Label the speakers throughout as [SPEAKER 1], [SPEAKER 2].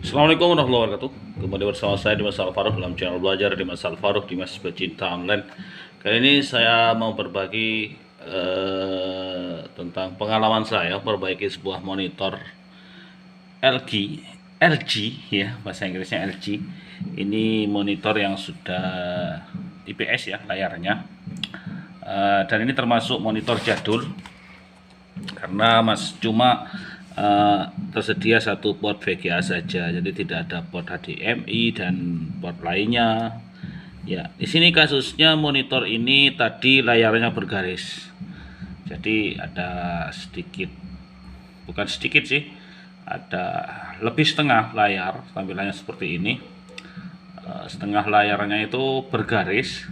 [SPEAKER 1] Assalamualaikum warahmatullahi wabarakatuh. Kembali bersama saya Dimas Alfaruq dalam channel belajar Dimas Alfaruq Dimas Pecinta Online. Kali ini saya mau berbagi tentang pengalaman saya perbaiki sebuah monitor LG, LG ya bahasa Inggrisnya LG. Ini monitor yang sudah IPS ya layarnya. Dan ini termasuk monitor jadul karena cuma tersedia satu port VGA saja, jadi tidak ada port HDMI dan port lainnya. Ya, di sini kasusnya monitor ini tadi layarnya bergaris, jadi ada sedikit, bukan sedikit sih, ada lebih setengah layar tampilannya seperti ini. Setengah layarnya itu bergaris,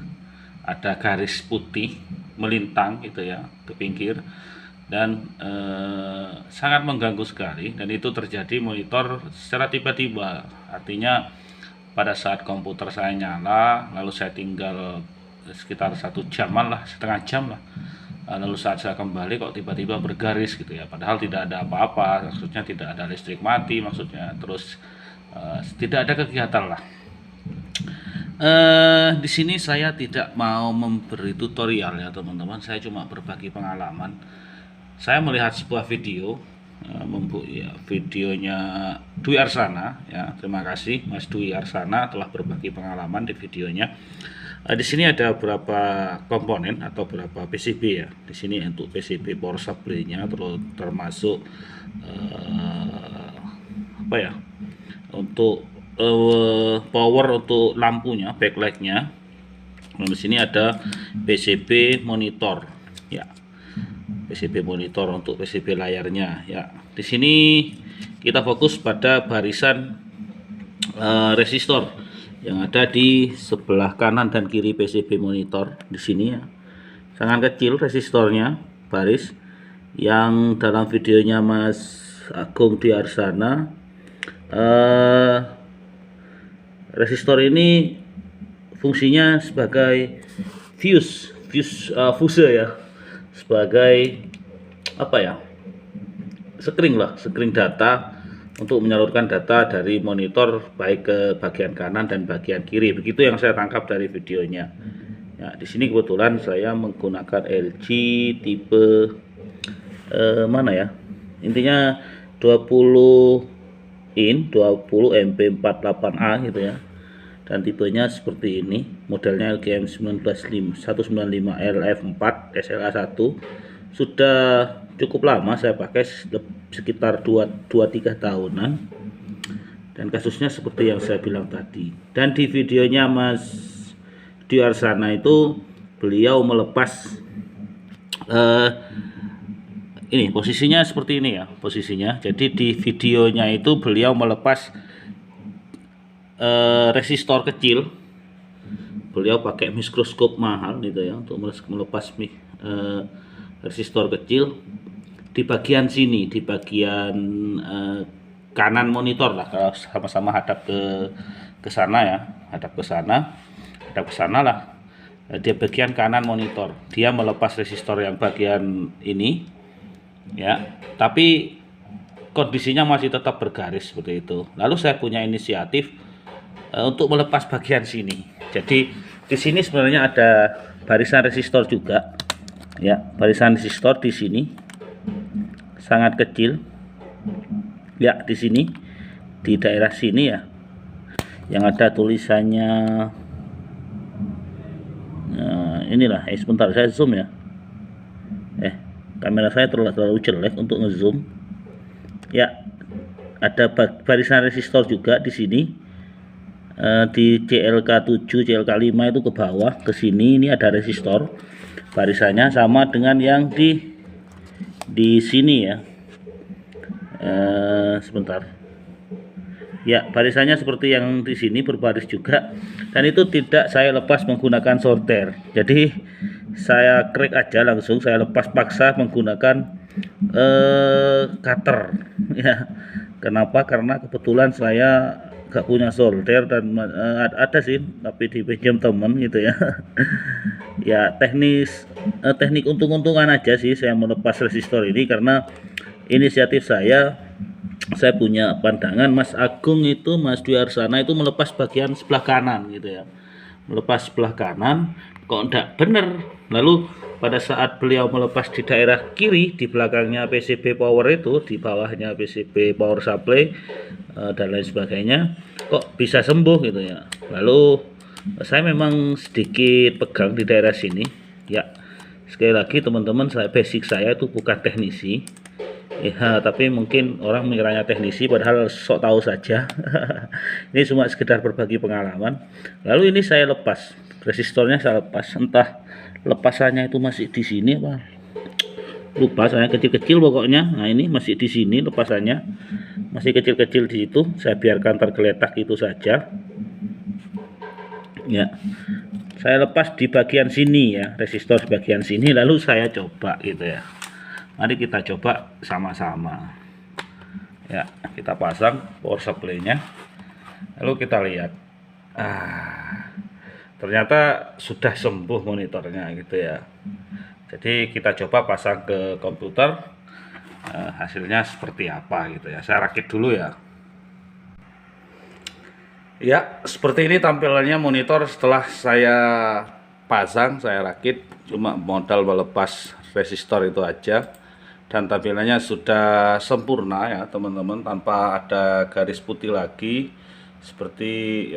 [SPEAKER 1] ada garis putih melintang gitu ya ke pinggir, dan sangat mengganggu sekali, dan itu terjadi monitor secara tiba-tiba. Artinya pada saat komputer saya nyala, lalu saya tinggal sekitar 1 jaman lah, setengah jam lah, lalu saat saya kembali kok tiba-tiba bergaris gitu ya, padahal tidak ada apa-apa, maksudnya tidak ada listrik mati maksudnya, terus tidak ada kegiatan lah. Di sini saya tidak mau memberi tutorial ya teman-teman, saya cuma berbagi pengalaman. Saya melihat sebuah video, ya, videonya Dwi Arsana ya. Terima kasih Mas Dwi Arsana telah berbagi pengalaman di videonya. Di sini ada beberapa komponen atau beberapa PCB ya. Di sini untuk PCB power supply-nya termasuk apa ya? Untuk power untuk lampunya, backlight-nya. Nah, di sini ada PCB monitor ya. PCB monitor untuk PCB layarnya ya. Di sini kita fokus pada barisan resistor yang ada di sebelah kanan dan kiri PCB monitor. Di sini ya, sangat kecil resistornya, baris yang dalam videonya Mas Agung Diarsana. Resistor ini fungsinya sebagai fuse ya, sebagai apa ya, screen data untuk menyalurkan data dari monitor baik ke bagian kanan dan bagian kiri. Begitu yang saya tangkap dari videonya. Ya, di sini kebetulan saya menggunakan LG tipe mana ya? Intinya 20 20 MP48A gitu ya. Dan tipenya seperti ini, modelnya LGM 195 LF4 SLA1. Sudah cukup lama saya pakai, sekitar 2-3 tahunan, dan kasusnya seperti yang saya bilang tadi. Dan di videonya Mas Diarsana itu beliau melepas ini posisinya seperti ini ya, posisinya. Jadi di videonya itu beliau melepas resistor kecil. Beliau pakai mikroskop mahal gitu ya untuk melepas resistor kecil di bagian sini, di bagian kanan monitor lah, kalau sama-sama hadap ke sana ya, hadap ke sana lah. Di bagian kanan monitor dia melepas resistor yang bagian ini ya, tapi kondisinya masih tetap bergaris seperti itu. Lalu saya punya inisiatif untuk melepas bagian sini. Jadi di sini sebenarnya ada barisan resistor juga ya, barisan resistor di sini sangat kecil ya, di sini di daerah sini ya, yang ada tulisannya inilah, sebentar saya zoom ya, kamera saya terlalu jelek untuk ngezoom ya. Ada barisan resistor juga di sini, di CLK7 CLK5 itu ke bawah ke sini. Ini ada resistor, barisannya sama dengan yang di sini ya. Sebentar ya, barisannya seperti yang di sini, berbaris juga, dan itu tidak saya lepas menggunakan solder. Jadi saya crack aja langsung, saya lepas paksa menggunakan cutter ya. Kenapa? Karena kebetulan saya gak punya solder, dan ada sih tapi dipinjam temen gitu ya. Ya teknik untung-untungan aja sih saya melepas resistor ini, karena inisiatif saya saya punya pandangan Mas Agung itu, Mas Dwi Arsana itu melepas bagian sebelah kanan gitu ya, melepas sebelah kanan kok enggak bener. Lalu pada saat beliau melepas di daerah kiri, di belakangnya PCB power itu, di bawahnya PCB power supply dan lain sebagainya, kok bisa sembuh gitu ya. Lalu saya memang sedikit pegang di daerah sini ya. Sekali lagi teman-teman, basic saya itu bukan teknisi ya, tapi mungkin orang mengiranya teknisi padahal sok tahu saja. Ini cuma sekedar berbagi pengalaman. Lalu ini saya lepas resistornya, saya lepas, entah lepasannya itu masih di sini apa lupa, saya kecil-kecil pokoknya. Nah ini masih di sini lepasannya, masih kecil-kecil di situ, saya biarkan tergeletak itu saja ya. Saya lepas di bagian sini ya, resistor di bagian sini, lalu saya coba gitu ya. Mari kita coba sama-sama ya. Kita pasang power supply-nya, lalu kita lihat, ternyata sudah sembuh monitornya gitu ya. Jadi kita coba pasang ke komputer, hasilnya seperti apa gitu ya. Saya rakit dulu ya. Ya, seperti ini tampilannya monitor setelah saya pasang, saya rakit, cuma modal melepas resistor itu aja. Dan tampilannya sudah sempurna ya teman-teman, tanpa ada garis putih lagi seperti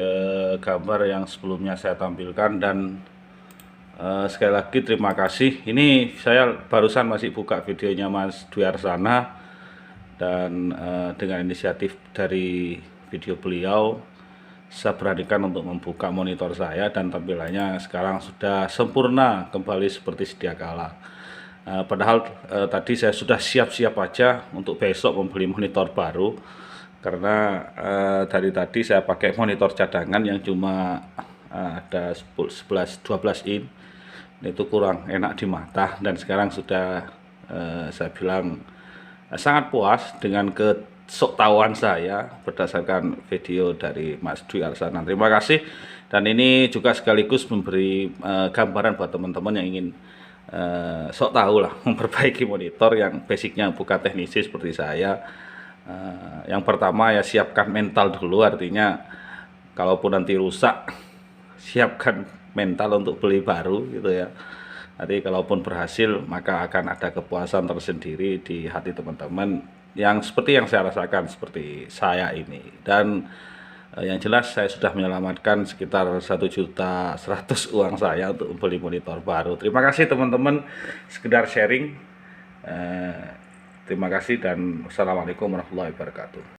[SPEAKER 1] gambar yang sebelumnya saya tampilkan. Dan sekali lagi terima kasih. Ini saya barusan masih buka videonya Mas Dwi Arsana, dan dengan inisiatif dari video beliau, saya beranikan untuk membuka monitor saya, dan tampilannya sekarang sudah sempurna kembali seperti sedia kala. Padahal tadi saya sudah siap-siap aja untuk besok membeli monitor baru, karena dari tadi saya pakai monitor cadangan yang cuma ada 11-12 in, itu kurang enak di mata. Dan sekarang sudah saya bilang sangat puas dengan kesoktahuan saya berdasarkan video dari Mas Dwi Arsana. Terima kasih. Dan ini juga sekaligus memberi gambaran buat teman-teman yang ingin sok tahu lah memperbaiki monitor yang basicnya bukan teknisi seperti saya. Yang pertama ya, siapkan mental dulu, artinya kalaupun nanti rusak, siapkan mental untuk beli baru gitu ya. Nanti kalaupun berhasil, maka akan ada kepuasan tersendiri di hati teman-teman yang seperti yang saya rasakan seperti saya ini. Dan yang jelas saya sudah menyelamatkan sekitar 1.100.000 uang saya untuk membeli monitor baru. Terima kasih teman-teman, sekedar sharing. Terima kasih dan wassalamualaikum warahmatullahi wabarakatuh.